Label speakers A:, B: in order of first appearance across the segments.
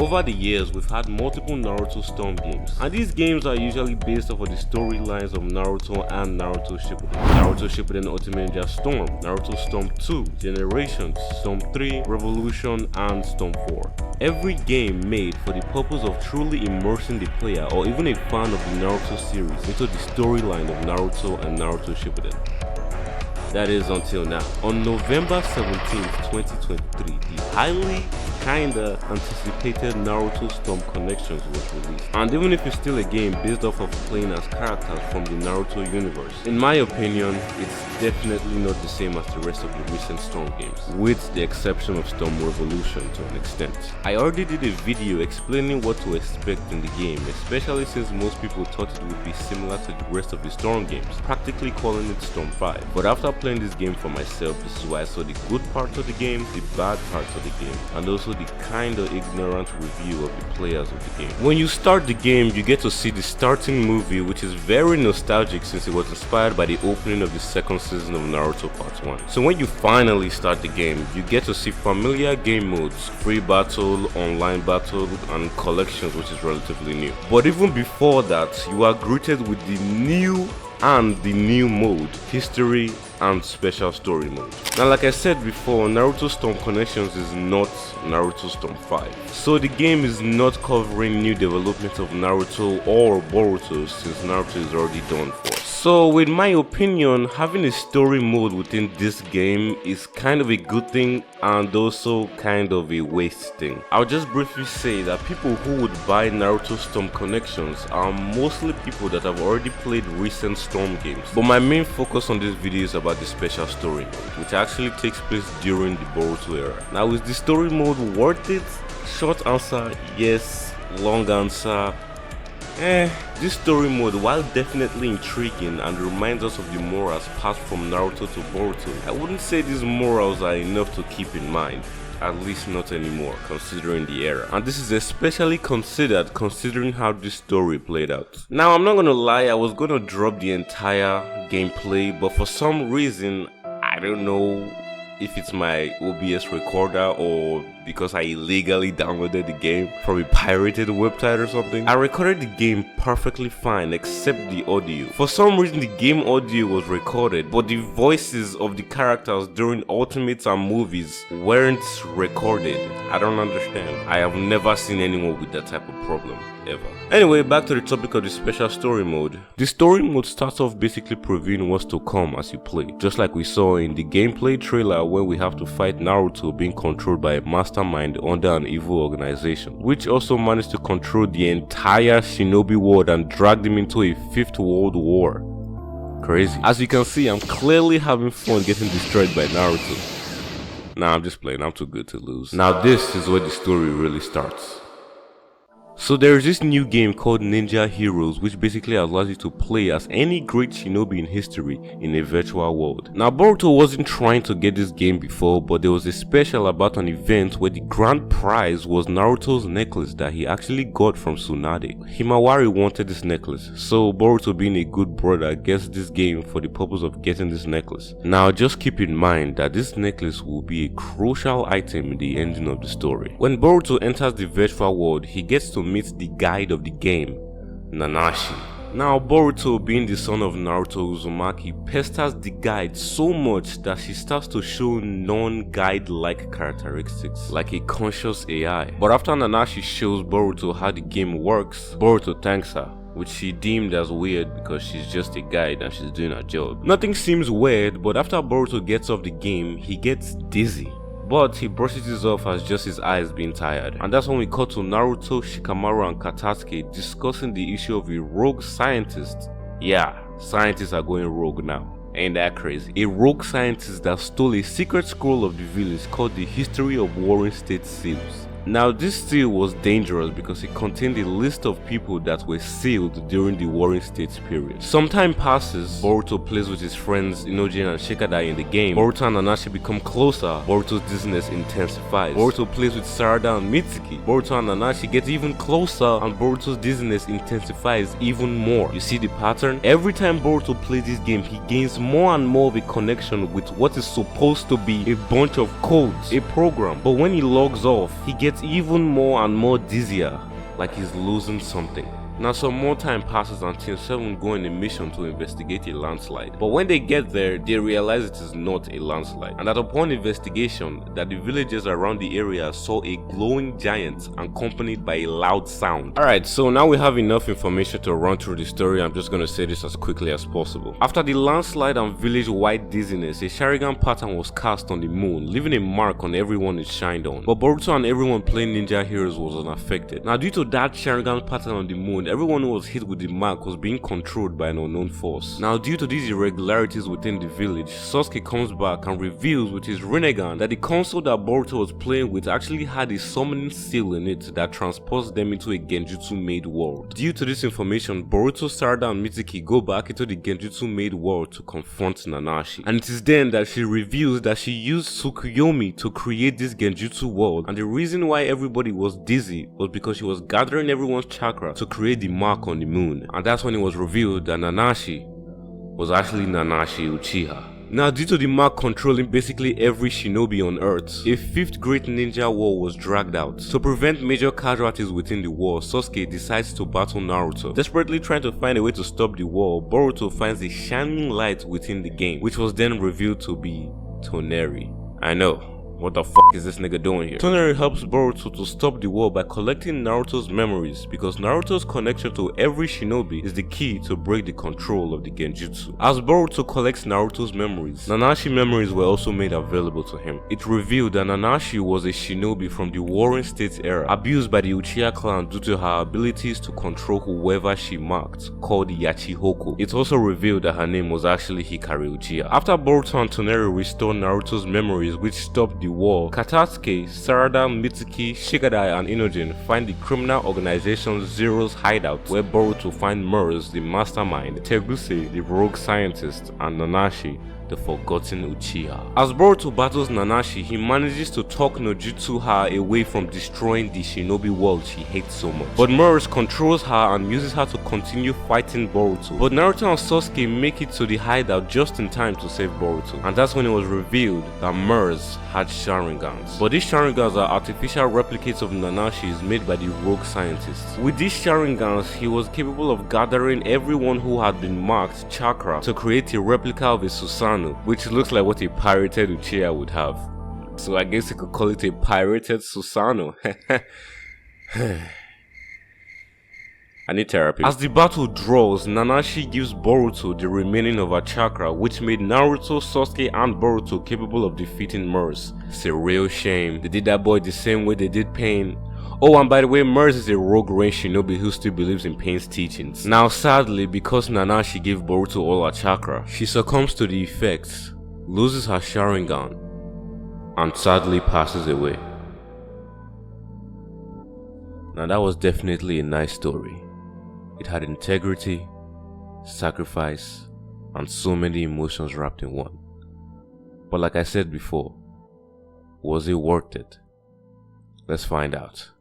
A: Over the years, we've had multiple Naruto Storm games, and these games are usually based off of the storylines of Naruto and Naruto Shippuden. Naruto Shippuden Ultimate Ninja Storm, Naruto Storm 2, Generations, Storm 3, Revolution, and Storm 4. Every game made for the purpose of truly immersing the player or even a fan of the Naruto series into the storyline of Naruto and Naruto Shippuden. That is until now. On November 17th, 2023, the highly kinda anticipated Naruto Storm Connections was released. And even if it's still a game based off of playing as characters from the Naruto universe, in my opinion, it's definitely not the same as the rest of the recent Storm games, with the exception of Storm Revolution to an extent. I already did a video explaining what to expect in the game, especially since most people thought it would be similar to the rest of the Storm games, practically calling it Storm 5. But after playing this game for myself, this is why I saw the good parts of the game, the bad parts of the game, and also the kind of ignorant review of the players of the game. When you start the game, you get to see the starting movie, which is very nostalgic since it was inspired by the opening of the second season of Naruto Part 1. So when you finally start the game, you get to see familiar game modes, free battle, online battle, and collections, which is relatively new. But even before that, you are greeted with the new mode, history and special story mode. Now, like I said before, Naruto Storm Connections is not Naruto Storm 5. So the game is not covering new development of Naruto or Boruto since Naruto is already done for. So in my opinion, having a story mode within this game is kind of a good thing and also kind of a waste thing. I'll just briefly say that people who would buy Naruto Storm Connections are mostly people that have already played recent Storm games. But my main focus on this video is about the special story mode, which actually takes place during the Boruto era. Now, is the story mode worth it? Short answer, yes. Long answer, this story mode, while definitely intriguing and reminds us of the morals passed from Naruto to Boruto, I wouldn't say these morals are enough to keep in mind. At least not anymore, considering the era. And this is especially considered considering how this story played out. Now, I'm not gonna lie, I was gonna drop the entire gameplay, but for some reason, I don't know if it's my OBS recorder or because I illegally downloaded the game from a pirated website or something. I recorded the game perfectly fine except the audio. For some reason the game audio was recorded, but the voices of the characters during Ultimates and movies weren't recorded. I don't understand. I have never seen anyone with that type of problem, ever. Anyway, back to the topic of the special story mode. The story mode starts off basically previewing what's to come as you play, just like we saw in the gameplay trailer when we have to fight Naruto being controlled by a mastermind under an evil organization, which also managed to control the entire shinobi world and dragged him into a 5th world war. Crazy. As you can see, I'm clearly having fun getting destroyed by Naruto. Nah, I'm just playing, I'm too good to lose. Now this is where the story really starts. So there is this new game called Ninja Heroes, which basically allows you to play as any great shinobi in history in a virtual world. Now, Boruto wasn't trying to get this game before, but there was a special about an event where the grand prize was Naruto's necklace that he actually got from Tsunade. Himawari wanted this necklace, so Boruto, being a good brother, gets this game for the purpose of getting this necklace. Now, just keep in mind that this necklace will be a crucial item in the ending of the story. When Boruto enters the virtual world, he gets to meet the guide of the game, Nanashi. Now, Boruto, being the son of Naruto Uzumaki, pesters the guide so much that she starts to show non-guide-like characteristics, like a conscious AI. But after Nanashi shows Boruto how the game works, Boruto thanks her, which she deemed as weird because she's just a guide and she's doing her job. Nothing seems weird, but after Boruto gets off the game, he gets dizzy. But he brushes it off as just his eyes being tired. And that's when we cut to Naruto, Shikamaru and Katsuki discussing the issue of a rogue scientist. Yeah, scientists are going rogue now. Ain't that crazy? A rogue scientist that stole a secret scroll of the village called the History of Warring State Seals. Now, this seal was dangerous because it contained a list of people that were sealed during the Warring States period. Some time passes, Boruto plays with his friends Inogen and Shikadai in the game. Boruto and Nanashi become closer, Boruto's dizziness intensifies. Boruto plays with Sarada and Mitsuki. Boruto and Nanashi get even closer and Boruto's dizziness intensifies even more. You see the pattern? Every time Boruto plays this game, he gains more and more of a connection with what is supposed to be a bunch of codes, a program. But when he logs off, he gets gets even more and more dizzier, like he's losing something. Now some more time passes and Team 7 go on a mission to investigate a landslide. But when they get there, they realize it is not a landslide, and that upon investigation, that the villagers around the area saw a glowing giant accompanied by a loud sound. Alright, so now we have enough information to run through the story. I'm just gonna say this as quickly as possible. After the landslide and village-wide dizziness, a Sharingan pattern was cast on the moon, leaving a mark on everyone it shined on. But Boruto and everyone playing ninja heroes was unaffected. Now due to that Sharingan pattern on the moon, everyone who was hit with the mark was being controlled by an unknown force. Now due to these irregularities within the village, Sasuke comes back and reveals with his Rinnegan that the console that Boruto was playing with actually had a summoning seal in it that transports them into a Genjutsu made world. Due to this information, Boruto, Sarada and Mitsuki go back into the Genjutsu made world to confront Nanashi. And it is then that she reveals that she used Tsukuyomi to create this Genjutsu world, and the reason why everybody was dizzy was because she was gathering everyone's chakra to create the mark on the moon. And that's when it was revealed that Nanashi was actually Nanashi Uchiha. Now due to the mark controlling basically every shinobi on earth, a fifth great ninja war was dragged out. To prevent major casualties within the war, Sasuke decides to battle Naruto. Desperately trying to find a way to stop the war, Boruto finds a shining light within the game, which was then revealed to be Toneri. I know. What the fuck is this nigga doing here? Toneri helps Boruto to stop the war by collecting Naruto's memories, because Naruto's connection to every shinobi is the key to break the control of the Genjutsu. As Boruto collects Naruto's memories, Nanashi memories were also made available to him. It revealed that Nanashi was a shinobi from the Warring States era, abused by the Uchiha clan due to her abilities to control whoever she marked, called the Yachihoku. It also revealed that her name was actually Hikari Uchiha. After Boruto and Toneri restored Naruto's memories, which stopped the war, Katsuki, Sarada, Mitsuki, Shigadai and Inogen find the criminal organization Zero's hideout, where Boruto finds Murs, the mastermind, Teguse, the rogue scientist, and Nanashi, the forgotten Uchiha. As Boruto battles Nanashi, he manages to talk Nojutsu her away from destroying the shinobi world she hates so much. But Murs controls her and uses her to continue fighting Boruto. But Naruto and Sasuke make it to the hideout just in time to save Boruto. And that's when it was revealed that Murs had Sharingans. But these Sharingans are artificial replicates of Nanashi's made by the rogue scientists. With these Sharingans, he was capable of gathering everyone who had been marked chakra to create a replica of a Susanoo, which looks like what a pirated Uchiha would have. So I guess you could call it a pirated Susanoo. I need therapy. As the battle draws, Nanashi gives Boruto the remaining of her chakra, which made Naruto, Sasuke and Boruto capable of defeating Murs. It's a real shame. They did that boy the same way they did Pain. Oh, and by the way, Murs is a rogue range shinobi who still believes in Pain's teachings. Now sadly, because Nanashi gave Boruto all her chakra, she succumbs to the effects, loses her Sharingan, and sadly passes away. Now that was definitely a nice story. It had integrity, sacrifice, and so many emotions wrapped in one. But like I said before, was it worth it? Let's find out.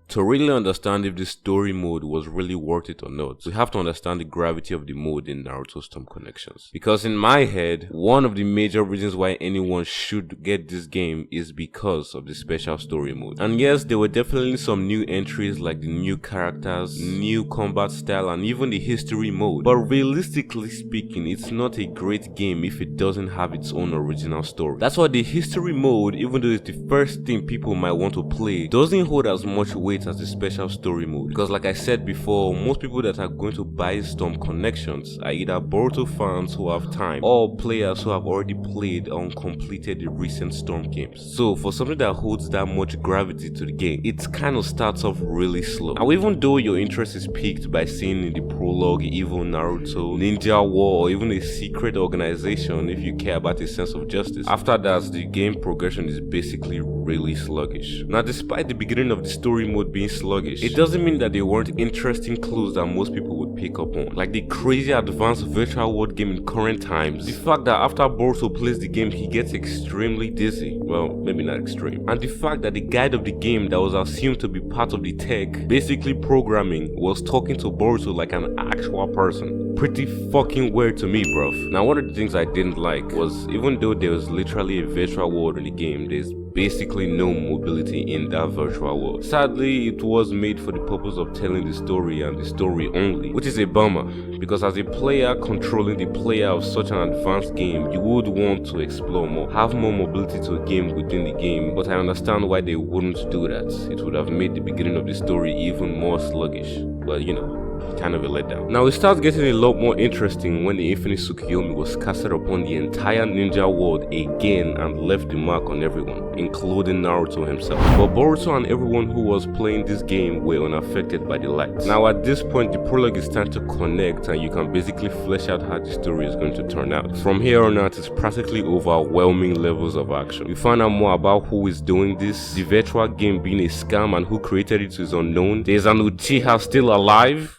A: To really understand if this story mode was really worth it or not, we have to understand the gravity of the mode in Naruto Storm Connections. Because in my head, one of the major reasons why anyone should get this game is because of the special story mode. And yes, there were definitely some new entries like the new characters, new combat style, and even the history mode. But realistically speaking, it's not a great game if it doesn't have its own original story. That's why the history mode, even though it's the first thing people might want to play, doesn't hold as much weight as the special story mode. Because like I said before, most people that are going to buy Storm Connections are either Boruto fans who have time or players who have already played or completed the recent Storm games. So for something that holds that much gravity to the game, it kind of starts off really slow. And even though your interest is piqued by seeing in the prologue Evil Naruto, Ninja War, or even a secret organization if you care about a sense of justice, after that the game progression is basically really sluggish. Now despite the beginning of the story mode being sluggish, it doesn't mean that there weren't interesting clues that most people would pick up on, like the crazy advanced virtual world game in current times, the fact that after Boruto plays the game he gets extremely dizzy, well maybe not extreme, and the fact that the guide of the game that was assumed to be part of the tech, basically programming, was talking to Boruto like an actual person. Pretty fucking weird to me, bruv. Now one of the things I didn't like was, even though there was literally a virtual world in the game, there's basically no mobility in that virtual world. Sadly, it was made for the purpose of telling the story and the story only, which is a bummer, because as a player controlling the player of such an advanced game, you would want to explore more, have more mobility to a game within the game, but I understand why they wouldn't do that. It would have made the beginning of the story even more sluggish, but you know, kind of a letdown. Now it starts getting a lot more interesting when the Infinite Tsukuyomi was casted upon the entire ninja world again and left the mark on everyone, including Naruto himself. But Boruto and everyone who was playing this game were unaffected by the light. Now at this point, the prologue is starting to connect and you can basically flesh out how the story is going to turn out. From here on out, it's practically overwhelming levels of action. You find out more about who is doing this, the virtual game being a scam and who created it is unknown. There's an Uchiha still alive.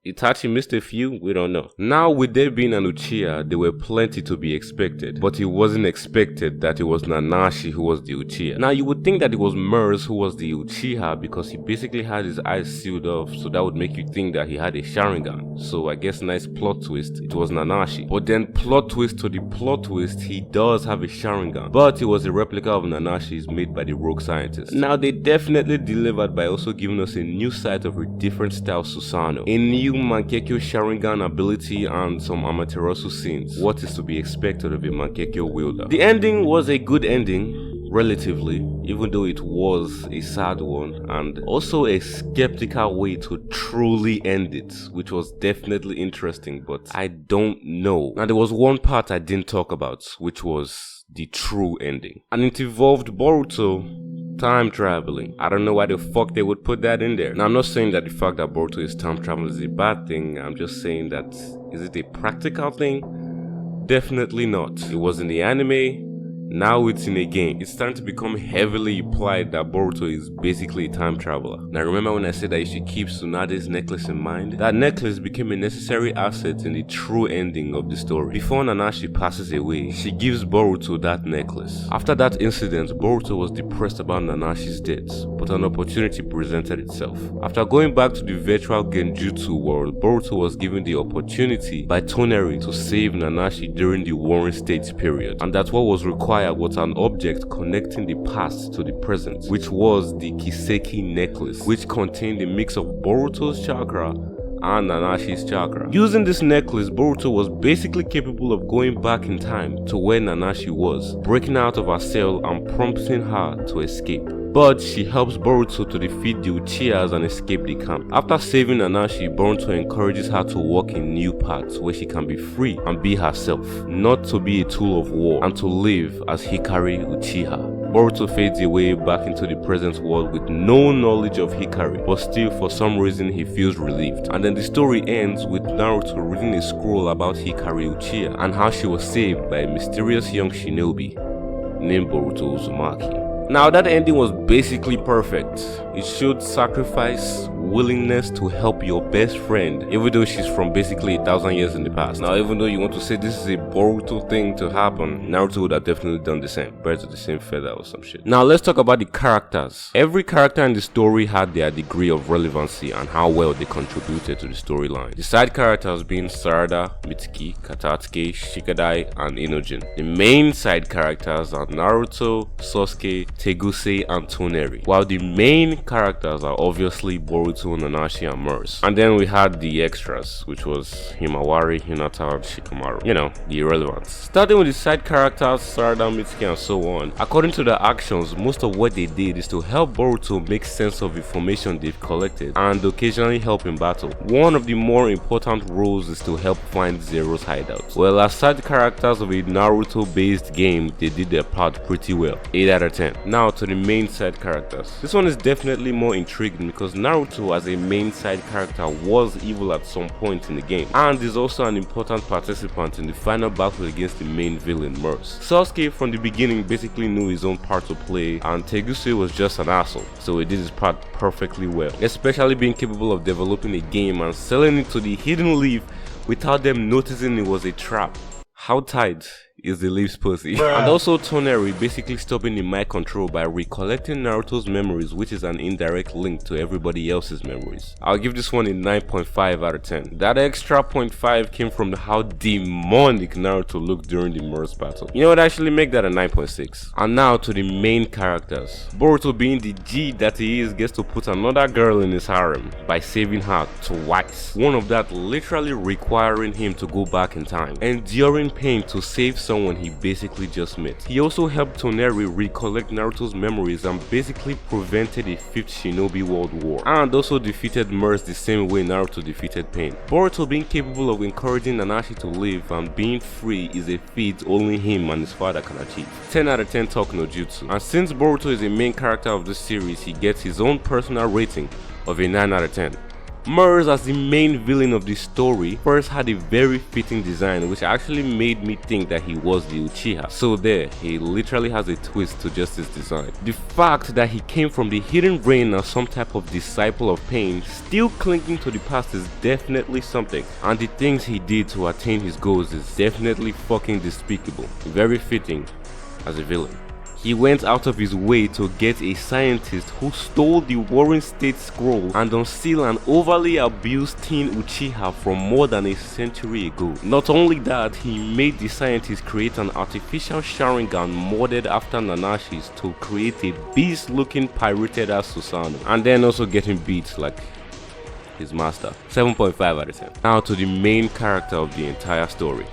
A: Itachi missed a few, we don't know. Now with there being an Uchiha, there were plenty to be expected, but it wasn't expected that it was Nanashi who was the Uchiha. Now you would think that it was Mers who was the Uchiha because he basically had his eyes sealed off, so that would make you think that he had a Sharingan. So I guess nice plot twist, it was Nanashi. But then plot twist to the plot twist, he does have a Sharingan, but it was a replica of Nanashi's made by the rogue scientist. Now they definitely delivered by also giving us a new side of a different style Susanoo, a new Mangekyo Sharingan ability and some Amaterasu scenes. What is to be expected of a Mangekyo wielder? The ending was a good ending, relatively, even though it was a sad one, and also a skeptical way to truly end it, which was definitely interesting, but I don't know. Now there was one part I didn't talk about, which was the true ending, and it involved Boruto time traveling. I don't know why the fuck they would put that in there. Now I'm not saying that the fact that Boruto is time traveling is a bad thing. I'm just saying that, is it a practical thing? Definitely not. It was in the anime, now it's in a game. It's starting to become heavily implied that Boruto is basically a time traveler. Now remember when I said that you should keep Tsunade's necklace in mind? That necklace became a necessary asset in the true ending of the story. Before Nanashi passes away, she gives Boruto that necklace. After that incident, Boruto was depressed about Nanashi's death, but an opportunity presented itself. After going back to the virtual Genjutsu world, Boruto was given the opportunity by Toneri to save Nanashi during the Warring States period, and that's what was required was an object connecting the past to the present, which was the Kiseki necklace, which contained a mix of Boruto's chakra and Nanashi's chakra. Using this necklace, Boruto was basically capable of going back in time to where Nanashi was, breaking out of her cell and prompting her to escape. But she helps Boruto to defeat the Uchihas and escape the camp. After saving Nanashi, Boruto encourages her to walk in new paths where she can be free and be herself, not to be a tool of war, and to live as Hikari Uchiha. Boruto fades away back into the present world with no knowledge of Hikari, but still for some reason he feels relieved. And then the story ends with Naruto reading a scroll about Hikari Uchiha and how she was saved by a mysterious young shinobi named Boruto Uzumaki. Now that ending was basically perfect. It showed sacrifice, willingness to help your best friend, even though she's from basically 1,000 years in the past. Now even though you want to say this is a Boruto thing to happen, Naruto would have definitely done the same. Birds of the same feather or some shit. Now let's talk about the characters. Every character in the story had their degree of relevancy and how well they contributed to the storyline. The side characters being Sarada, Mitsuki, Katatsuki, Shikadai, and Inojin. The main side characters are Naruto, Sasuke, Teguse, and Toneri, while the main characters are obviously Boruto, Nanashi, and Mers. And then we had the extras, which was Himawari, Hinata, and Shikamaru. You know, the irrelevants. Starting with the side characters, Sarada, Mitsuki, and so on. According to their actions, most of what they did is to help Boruto make sense of information they've collected and occasionally help in battle. One of the more important roles is to help find Zero's hideout. Well, as side characters of a Naruto-based game, they did their part pretty well. 8 out of 10. Now to the main side characters. This one is definitely more intriguing because Naruto as a main side character was evil at some point in the game and is also an important participant in the final battle against the main villain Mers. Sasuke from the beginning basically knew his own part to play and Teguse was just an asshole, so he did his part perfectly well, especially being capable of developing a game and selling it to the Hidden Leaf without them noticing it was a trap. How tight is the Leaf's pussy. And also Toneri basically stopping the mind control by recollecting Naruto's memories, which is an indirect link to everybody else's memories. I'll give this one a 9.5 out of 10. That extra 0.5 came from how demonic Naruto looked during the Merce battle. You know what, actually make that a 9.6. And now to the main characters. Boruto, being the G that he is, gets to put another girl in his harem by saving her twice. One of that literally requiring him to go back in time, enduring pain to save someone he basically just met. He also helped Toneri recollect Naruto's memories and basically prevented a 5th Shinobi World War, and also defeated Merce the same way Naruto defeated Pain. Boruto being capable of encouraging Nanashi to live and being free is a feat only him and his father can achieve. 10 out of 10 talk no jutsu. And since Boruto is a main character of this series, he gets his own personal rating of a 9 out of 10. Merce, as the main villain of the story, first had a very fitting design, which actually made me think that he was the Uchiha. So there, he literally has a twist to just his design. The fact that he came from the hidden brain as some type of disciple of pain, still clinging to the past, is definitely something. And the things he did to attain his goals is definitely fucking despicable. Very fitting as a villain. He went out of his way to get a scientist who stole the Warring State scroll and unseal an overly abused teen Uchiha from more than a century ago. Not only that, he made the scientist create an artificial Sharingan modded after Nanashi's to create a beast-looking pirated ass Susanoo, and then also getting beat like his master. 7.5 out of 10. Now to the main character of the entire story,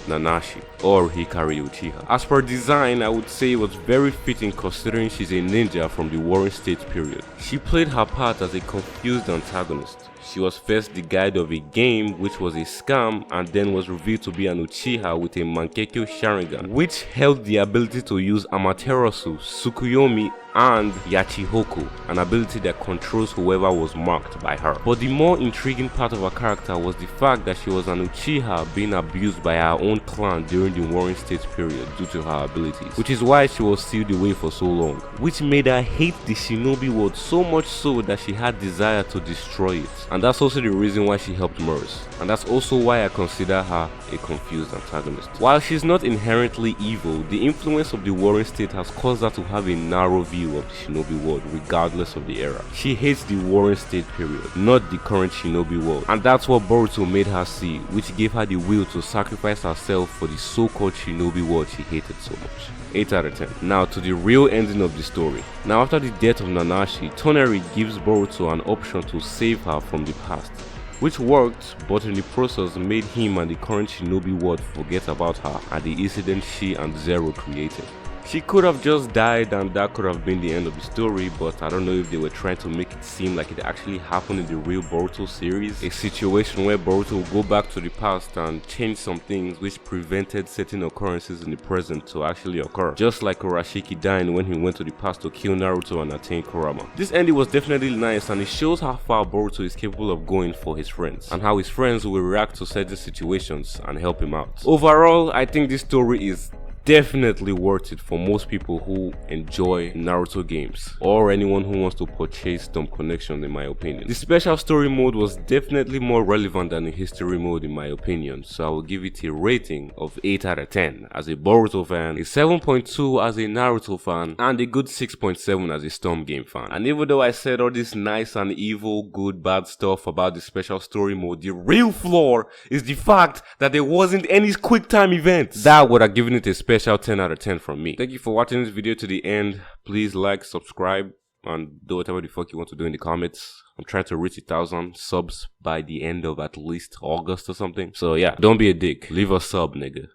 A: Nanashi, or Hikari Uchiha. As per design, I would say it was very fitting considering she's a ninja from the Warring State period. She played her part as a confused antagonist. She was first the guide of a game which was a scam, and then was revealed to be an Uchiha with a Mangekyou Sharingan, which held the ability to use Amaterasu, Tsukuyomi, and Yachihoku, an ability that controls whoever was marked by her. But the more intriguing part of her character was the fact that she was an Uchiha being abused by her own clan during the Warring State period due to her abilities, which is why she was sealed away for so long, which made her hate the Shinobi world so much so that she had desire to destroy it. And that's also the reason why she helped Merce, and that's also why I consider her a confused antagonist. While she's not inherently evil, the influence of the Warring State has caused her to have a narrow view of the Shinobi world regardless of the era. She hates the Warring State period, not the current Shinobi world, and that's what Boruto made her see, which gave her the will to sacrifice herself for the so-called Shinobi world she hated so much. 8 out of 10. Now to the real ending of the story. Now after the death of Nanashi, Toneri gives Boruto an option to save her from the past, which worked, but in the process made him and the current Shinobi world forget about her and the incident she and Zero created. She could have just died and that could have been the end of the story, but I don't know if they were trying to make it seem like it actually happened in the real Boruto series. A situation where Boruto will go back to the past and change some things which prevented certain occurrences in the present to actually occur. Just like Urashiki dying when he went to the past to kill Naruto and attain Kurama. This ending was definitely nice, and it shows how far Boruto is capable of going for his friends and how his friends will react to certain situations and help him out. Overall, I think this story is definitely worth it for most people who enjoy Naruto games or anyone who wants to purchase Storm Connections, in my opinion. The special story mode was definitely more relevant than the history mode in my opinion, so I will give it a rating of 8 out of 10 as a Boruto fan, a 7.2 as a Naruto fan, and a good 6.7 as a Storm game fan. And even though I said all this nice and evil, good, bad stuff about the special story mode, the real flaw is the fact that there wasn't any quick time events. That would have given it a special 10 out of 10 from me. Thank you for watching this video to the end. Please like, subscribe, and do whatever the fuck you want to do in the comments. I'm trying to reach 1,000 subs by the end of at least August or something. So yeah, don't be a dick. Leave a sub, nigga.